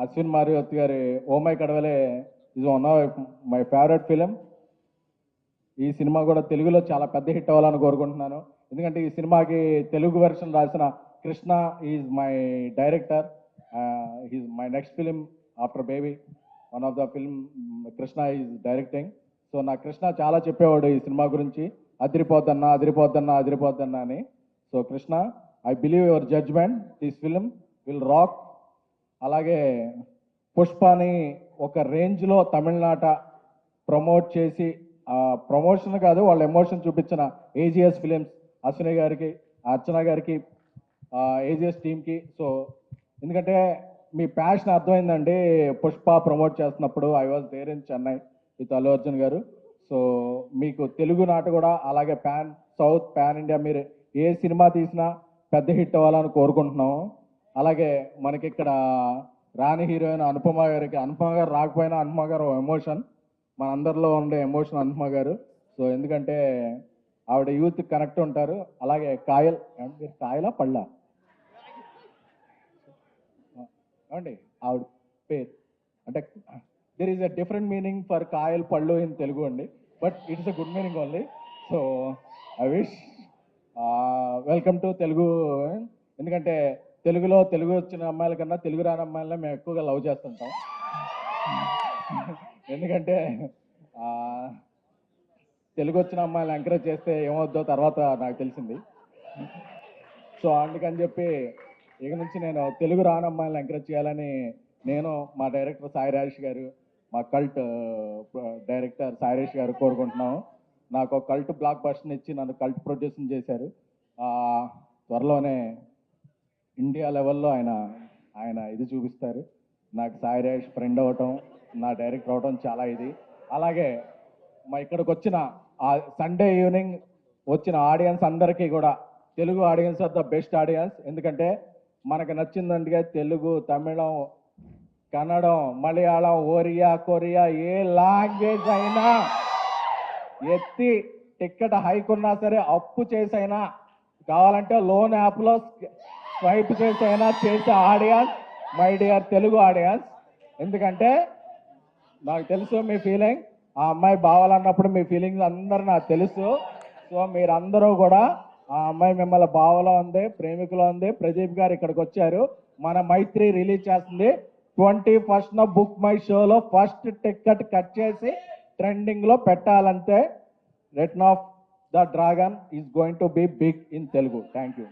అశ్విన్ మారివత్ గారి oh my Kadavule is one of my favourite film. ఈ సినిమా కూడా తెలుగులో చాలా పెద్ద హిట్ అవ్వాలని కోరుకుంటున్నాను. ఎందుకంటే ఈ సినిమాకి తెలుగు వెర్షన్ రాసిన Krishna is my director. Is my next film after baby. One of the film Krishna is directing. So నా కృష్ణ చాలా చెప్పేవాడు ఈ సినిమా గురించి, అదిరిపోద్దన్నా అదిరిపోద్దన్నా అదిరిపోద్దన్నా అని. So Krishna, I believe your judgement, this film will rock. అలాగే పుష్పని ఒక రేంజ్లో తమిళనాట ప్రమోట్ చేసి, ప్రమోషన్ కాదు వాళ్ళ ఎమోషన్ చూపించిన ఏజిఎస్ ఫిలిమ్స్, అశ్విని గారికి, అర్చన గారికి, ఏజిఎస్ టీమ్కి. సో ఎందుకంటే మీ ప్యాషన్ అర్థమైందండి. పుష్ప ప్రమోట్ చేస్తున్నప్పుడు I was there in Chennai with Allu Arjun గారు. సో మీకు తెలుగు నాట కూడా అలాగే పాన్ సౌత్, పాన్ ఇండియా మీరు ఏ సినిమా తీసినా పెద్ద హిట్ అవ్వాలని కోరుకుంటున్నాము. అలాగే మనకి ఇక్కడ రాణి హీరోయిన్ అనుపమ గారికి, అనుపమ గారు రాకపోయినా అనుపమ గారు ఎమోషన్, మనందరిలో ఉండే ఎమోషన్ అనుపమ గారు. సో ఎందుకంటే ఆవిడ యూత్ కనెక్ట్ ఉంటారు. అలాగే కాయల్, కాయలా పళ్ళ ఏమండి ఆవిడ పేరు, అంటే there is a different meaning for Kayal పళ్ళు ఇన్ తెలుగు అండి, but it's a good meaning only. So I wish welcome to Telugu. ఎందుకంటే తెలుగులో తెలుగు వచ్చిన అమ్మాయిల కన్నా తెలుగు రాని అమ్మాయిలనే మేము ఎక్కువగా లవ్ చేస్తుంటాం. ఎందుకంటే తెలుగు వచ్చిన అమ్మాయిలు ఎంకరేజ్ చేస్తే ఏమవుద్దో తర్వాత నాకు తెలిసింది. సో అందుకని చెప్పి ఇక నుంచి నేను తెలుగు రాని అమ్మాయిలను ఎంకరేజ్ చేయాలని నేను, మా డైరెక్టర్ సాయి రాజేష్ గారు, మా కల్ట్ డైరెక్టర్ సాయి రాజేష్ గారు కోరుకుంటున్నాము. నాకు ఒక కల్ట్ బ్లాక్ బస్టర్ ఇచ్చి నన్ను కల్ట్ ప్రొడ్యూసింగ్ చేశారు. త్వరలోనే ఇండియా లెవెల్లో ఆయన ఇది చూపిస్తారు. నాకు సాయి రాజేష్ ఫ్రెండ్ అవ్వటం, నా డైరెక్టర్ అవ్వటం చాలా ఇది. అలాగే మా ఇక్కడికి వచ్చిన సండే ఈవినింగ్ వచ్చిన ఆడియన్స్ అందరికీ కూడా, Telugu audience are the best audience. ఎందుకంటే మనకు నచ్చిందంటే తెలుగు, తమిళం, కన్నడం, మలయాళం, ఒరియా, కొరియా ఏ లాంగ్వేజ్ అయినా ఎత్తి టికెట్ హైక్ ఉన్నా సరే అప్పు చేసైనా, కావాలంటే లోన్ యాప్లో స్వైప్ చేసైనా చేసే audience my dear Telugu audience. ఎందుకంటే నాకు తెలుసు మీ ఫీలింగ్, ఆ అమ్మాయి బావాలన్నప్పుడు మీ ఫీలింగ్స్ అందరూ నాకు తెలుసు. సో మీరందరూ కూడా ఆ అమ్మాయి మిమ్మల్ని బావలో ఉంది, ప్రేమికులో ఉంది. ప్రదీప్ గారు ఇక్కడికి వచ్చారు, మన మైత్రి రిలీజ్ చేస్తుంది 21st బుక్ మై షోలో ఫస్ట్ టికెట్ కట్ చేసి ట్రెండింగ్లో పెట్టాలంటే Return of the Dragon is going to be big in Telugu. Thank you.